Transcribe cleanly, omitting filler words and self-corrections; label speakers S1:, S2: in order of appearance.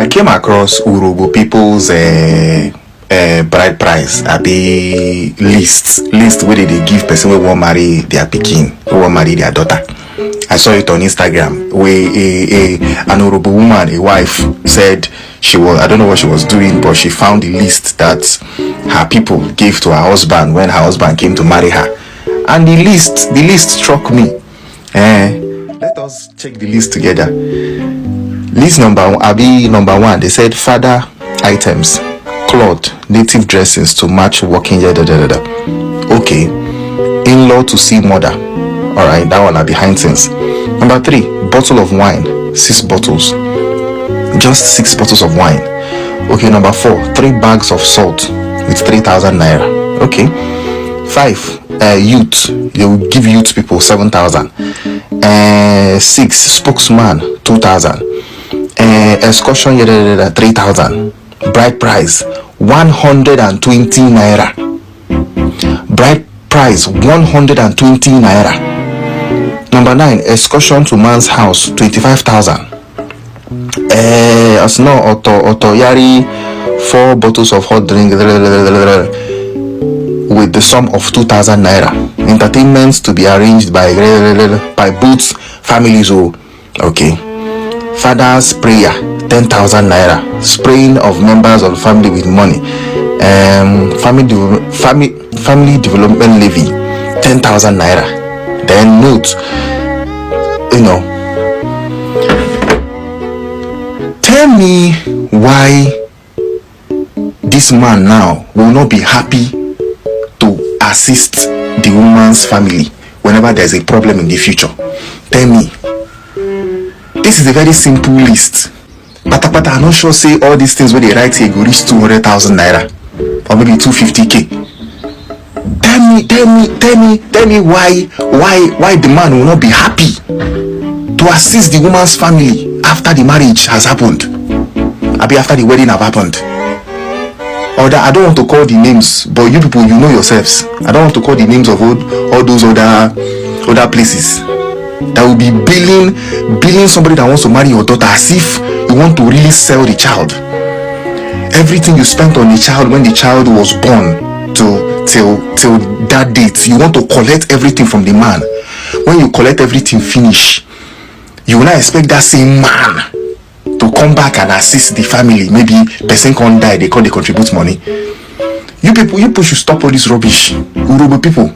S1: came across Urhobo people's bride price abi list where they give person who want marry their pikin, who want marry their daughter. I saw it on Instagram where an Urhobo woman, a wife, said she was, I don't know what she was doing, but she found the list that her people gave to her husband when her husband came to marry her. And the list struck me. Let us check the list together. List number one, they said father items, cloth, native dressings to match working year. Okay. In-law to see mother. Alright, that one are behind things. Number 3, bottle of wine, 6 bottles. Just 6 bottles of wine. Okay, number 4, 3 bags of salt with 3,000 naira. Okay. 5, youth, they will give youth people 7,000. 6, spokesman 2,000. Excursion 3,000. Bride price 120 naira. Bride price 120 naira. Number 9, excursion to man's house 25,000. As no auto yari 4 bottles of hot drink with the sum of 2,000 naira. Entertainments to be arranged by both families. Okay. Father's prayer 10,000 naira. Spraying of members of the family with money. Family development levy 10,000 naira. Then note, tell me why this man now will not be happy to assist the woman's family whenever there's a problem in the future. Tell me. This is a very simple list. But I'm not sure say all these things where they write here go reach 200,000 naira or maybe 250k. Tell me why the man will not be happy to assist the woman's family after the marriage has happened, maybe after the wedding have happened. Or that I don't want to call the names, but you people, you know yourselves. I don't want to call the names of all those other places that will be billing somebody that wants to marry your daughter as if you want to really sell the child. Everything you spent on the child when the child was born till that date, you want to collect everything from the man. When you collect everything finish, you will not expect that same man to come back and assist the family. Maybe person can't die, they contribute money. You people should stop all this rubbish. Urhobo people,